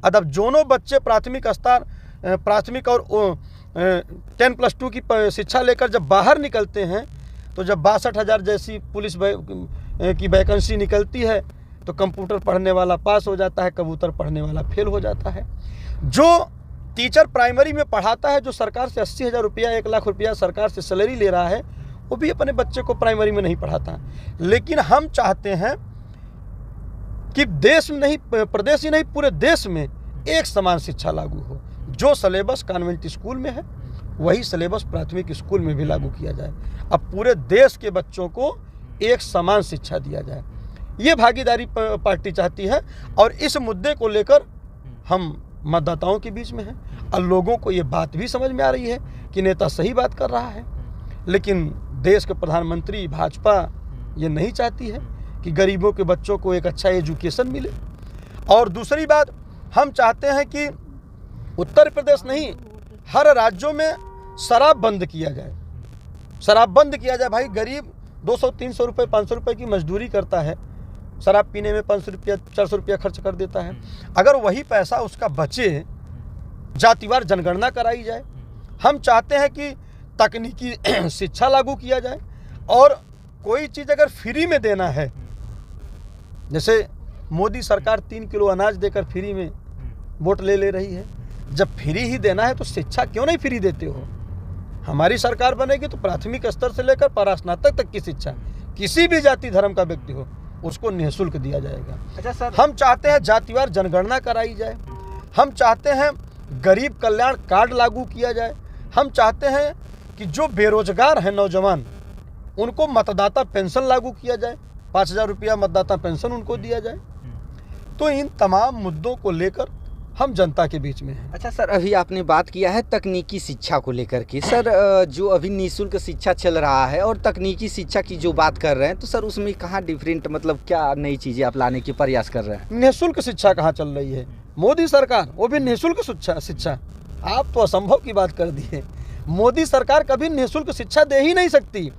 अब दोनों बच्चे प्राथमिक और 10+2 की शिक्षा लेकर जब बाहर निकलते हैं, तो जब 62,000 जैसी पुलिस की वैकेंसी निकलती है, तो कंप्यूटर पढ़ने वाला पास हो जाता है, कबूतर पढ़ने वाला फेल हो जाता है। जो टीचर प्राइमरी में पढ़ाता है, जो सरकार से 80,000 रुपया 1 लाख रुपया सरकार से सैलरी ले रहा है, वो भी अपने बच्चे को प्राइमरी में नहीं पढ़ाता। लेकिन हम चाहते हैं कि देश में नहीं, प्रदेश ही नहीं, पूरे देश में एक समान शिक्षा लागू हो। जो सिलेबस कॉन्वेंट स्कूल में है, वही सिलेबस प्राथमिक स्कूल में भी लागू किया जाए। अब पूरे देश के बच्चों को एक समान शिक्षा दिया जाए, ये भागीदारी पार्टी चाहती है। और इस मुद्दे को लेकर हम मतदाताओं के बीच में हैं, और लोगों को ये बात भी समझ में आ रही है कि नेता सही बात कर रहा है। लेकिन देश के प्रधानमंत्री भाजपा ये नहीं चाहती है कि गरीबों के बच्चों को एक अच्छा एजुकेशन मिले। और दूसरी बात, हम चाहते हैं कि उत्तर प्रदेश नहीं, हर राज्यों में शराब बंद किया जाए। शराब बंद किया जाए। भाई, गरीब 200-300 रुपये 500 रुपये की मजदूरी करता है, शराब पीने में 500 रुपया 400 रुपया खर्च कर देता है। अगर वही पैसा उसका बचे, जातिवार जनगणना कराई जाए। हम चाहते हैं कि तकनीकी शिक्षा लागू किया जाए, और कोई चीज़ अगर फ्री में देना है, जैसे मोदी सरकार 3 किलो अनाज देकर फ्री में वोट ले रही है, जब फ्री ही देना है तो शिक्षा क्यों नहीं फ्री देते हो? हमारी सरकार बनेगी तो प्राथमिक स्तर से लेकर परास्नातक तक की शिक्षा किसी भी जाति धर्म का व्यक्ति हो, उसको निःशुल्क दिया जाएगा। अच्छा सर, हम चाहते हैं जातिवार जनगणना कराई जाए। हम चाहते हैं गरीब कल्याण कार्ड लागू किया जाए। हम चाहते हैं कि जो बेरोजगार हैं नौजवान, उनको मतदाता पेंशन लागू किया जाए, 5,000 रुपया मतदाता पेंशन उनको दिया जाए। तो इन तमाम मुद्दों को लेकर हम जनता के बीच में हैं। अच्छा सर, अभी आपने बात किया है तकनीकी शिक्षा को लेकर के। सर, जो अभी निःशुल्क शिक्षा चल रहा है और तकनीकी शिक्षा की जो बात कर रहे हैं, तो सर उसमें कहाँ डिफरेंट, मतलब क्या नई चीज़ें आप लाने के प्रयास कर रहे हैं? निःशुल्क शिक्षा कहाँ चल रही है? मोदी सरकार, वो भी निःशुल्क शिक्षा। आप तो असंभव की बात कर दी है। मोदी सरकार कभी निःशुल्क शिक्षा दे ही नहीं सकती।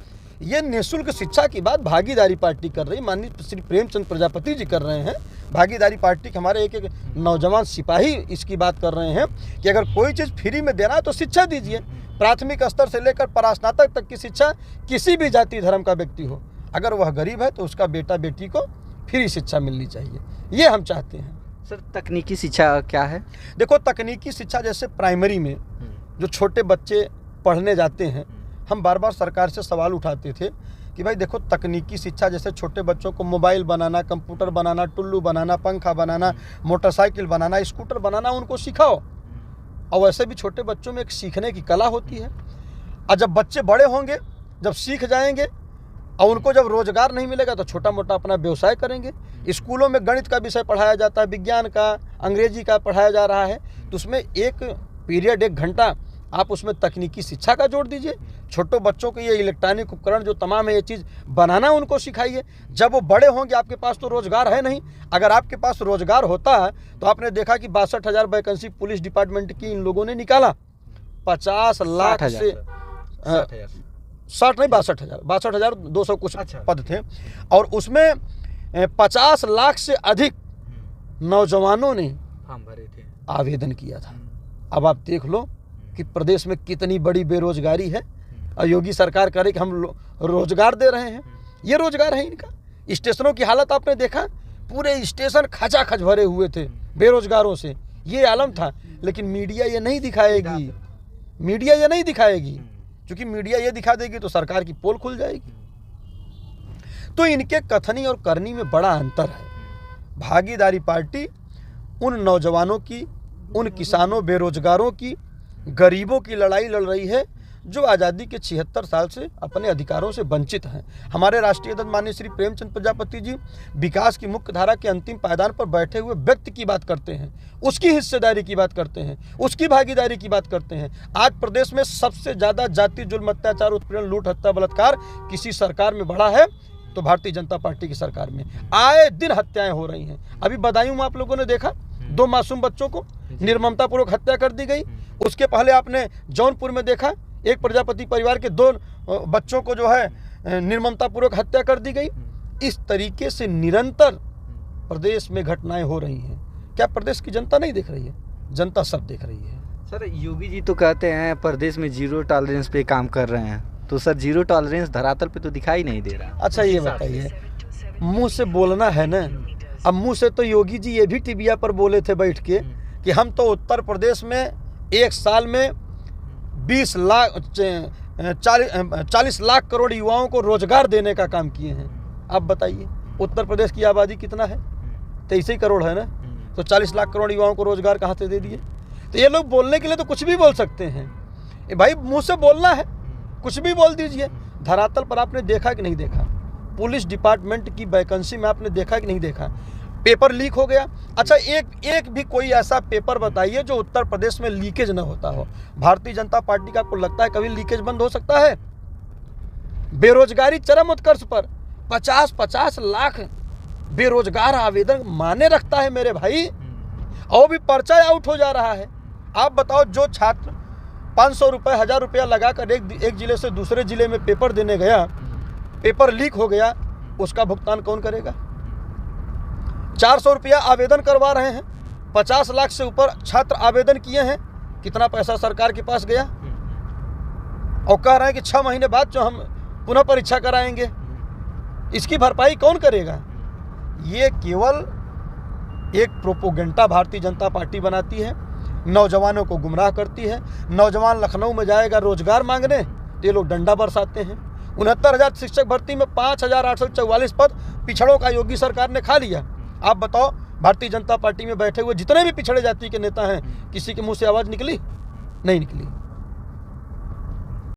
ये निःशुल्क शिक्षा की बात भागीदारी पार्टी कर रही है, माननीय श्री प्रेमचंद प्रजापति जी कर रहे हैं। भागीदारी पार्टी के हमारे एक नौजवान सिपाही इसकी बात कर रहे हैं कि अगर कोई चीज़ फ्री में देना है तो शिक्षा दीजिए। प्राथमिक स्तर से लेकर परास्नातक तक की शिक्षा किसी भी जाति धर्म का व्यक्ति हो, अगर वह गरीब है तो उसका बेटा बेटी को फ्री शिक्षा मिलनी चाहिए, ये हम चाहते हैं। सर, तकनीकी शिक्षा क्या है? देखो, तकनीकी शिक्षा जैसे प्राइमरी में जो छोटे बच्चे पढ़ने जाते हैं, हम बार बार सरकार से सवाल उठाते थे कि भाई देखो, तकनीकी शिक्षा जैसे छोटे बच्चों को मोबाइल बनाना, कंप्यूटर बनाना, टुल्लू बनाना, पंखा बनाना, मोटरसाइकिल बनाना, स्कूटर बनाना उनको सिखाओ। और वैसे भी छोटे बच्चों में एक सीखने की कला होती है। और जब बच्चे बड़े होंगे, जब सीख जाएंगे और उनको जब रोजगार नहीं मिलेगा तो छोटा मोटा अपना व्यवसाय करेंगे। स्कूलों में गणित का विषय पढ़ाया जाता है, विज्ञान का, अंग्रेजी का पढ़ाया जा रहा है, तो उसमें एक पीरियड 1 घंटा आप उसमें तकनीकी शिक्षा का जोड़ दीजिए। छोटे बच्चों को ये इलेक्ट्रॉनिक उपकरण जो तमाम है, ये चीज़ बनाना उनको सिखाइए। जब वो बड़े होंगे, आपके पास तो रोजगार है नहीं। अगर आपके पास रोजगार होता है तो आपने देखा कि 62,000 वैकेंसी पुलिस डिपार्टमेंट की इन लोगों ने निकाला। 50 लाख से 60 नहीं 62,200 कुछ पद थे, और उसमें 50 लाख से अधिक नौजवानों ने आवेदन किया था। अब आप देख लो कि प्रदेश में कितनी बड़ी बेरोजगारी है, और योगी सरकार करे कि हम रोजगार दे रहे हैं। ये रोजगार है इनका। स्टेशनों की हालत आपने देखा, पूरे स्टेशन खचाखच भरे हुए थे बेरोजगारों से, ये आलम था। लेकिन मीडिया ये नहीं दिखाएगी, मीडिया ये नहीं दिखाएगी, क्योंकि मीडिया ये दिखा देगी तो सरकार की पोल खुल जाएगी। तो इनके कथनी और करनी में बड़ा अंतर है। भागीदारी पार्टी उन नौजवानों की, उन किसानों, बेरोजगारों की, गरीबों की लड़ाई लड़ रही है जो आज़ादी के 76 साल से अपने अधिकारों से वंचित हैं। हमारे राष्ट्रीय अध्यक्ष माननीय श्री प्रेमचंद प्रजापति जी विकास की मुख्य धारा के अंतिम पायदान पर बैठे हुए व्यक्ति की बात करते हैं, उसकी हिस्सेदारी की बात करते हैं, उसकी भागीदारी की बात करते हैं। आज प्रदेश में सबसे ज़्यादा जाति जुल्म, अत्याचार, उत्पीड़न, लूट, हत्या, बलात्कार किसी सरकार में बढ़ा है तो भारतीय जनता पार्टी की सरकार में। आए दिन हत्याएं हो रही हैं। अभी बदायूं में आप लोगों ने देखा, 2 मासूम बच्चों को निर्ममतापूर्वक हत्या कर दी गई। उसके पहले आपने जौनपुर में देखा, एक प्रजापति परिवार के 2 बच्चों को जो है निर्ममतापूर्वक हत्या कर दी गई। इस तरीके से निरंतर प्रदेश में घटनाएं हो रही हैं। क्या प्रदेश की जनता नहीं देख रही है? जनता सब देख रही है। सर योगी जी तो कहते हैं प्रदेश में जीरो टॉलरेंस पे काम कर रहे हैं, तो सर जीरो टॉलरेंस धरातल पे तो दिखाई नहीं दे रहा। अच्छा ये बताइए, मुंह से बोलना है ना, अब मुंह से तो योगी जी ये भी टीवीया पर बोले थे बैठ के कि हम तो उत्तर प्रदेश में एक साल में 40 लाख करोड़ युवाओं को रोजगार देने का काम किए हैं। अब बताइए उत्तर प्रदेश की आबादी कितना है? 23 करोड़ है ना, तो 40 लाख करोड़ युवाओं को रोजगार कहाँ से दे दिए? तो ये लोग बोलने के लिए तो कुछ भी बोल सकते हैं। भाई मुंह से बोलना है, कुछ भी बोल दीजिए। धरातल पर आपने देखा कि नहीं देखा? पुलिस डिपार्टमेंट की वैकेंसी में आपने देखा कि नहीं देखा? पेपर लीक हो गया। अच्छा एक भी कोई ऐसा पेपर बताइए जो उत्तर प्रदेश में लीकेज न होता हो। भारतीय जनता पार्टी का आपको लगता है कभी लीकेज बंद हो सकता है? बेरोजगारी चरम उत्कर्ष पर 50-50 लाख बेरोजगार आवेदन माने रखता है मेरे भाई, और भी पर्चा आउट हो जा रहा है। आप बताओ, जो छात्र 500 रुपये 1000 रुपया लगाकर एक जिले से दूसरे जिले में पेपर देने गया, पेपर लीक हो गया, उसका भुगतान कौन करेगा? 400 रुपया आवेदन करवा रहे हैं, 50 लाख से ऊपर छात्र आवेदन किए हैं, कितना पैसा सरकार के पास गया? और कह रहे हैं कि 6 महीने बाद जो हम पुनः परीक्षा कराएंगे, इसकी भरपाई कौन करेगा? ये केवल एक प्रोपोगेंडा भारतीय जनता पार्टी बनाती है, नौजवानों को गुमराह करती है। नौजवान लखनऊ में जाएगा रोजगार मांगने तो ये लोग डंडा बरसाते हैं। 69,000 शिक्षक भर्ती में 5,844 पद पिछड़ों का योगी सरकार ने खा लिया। आप बताओ, भारतीय जनता पार्टी में बैठे हुए जितने भी पिछड़े जाति के नेता हैं, किसी के मुंह से आवाज़ निकली? नहीं निकली।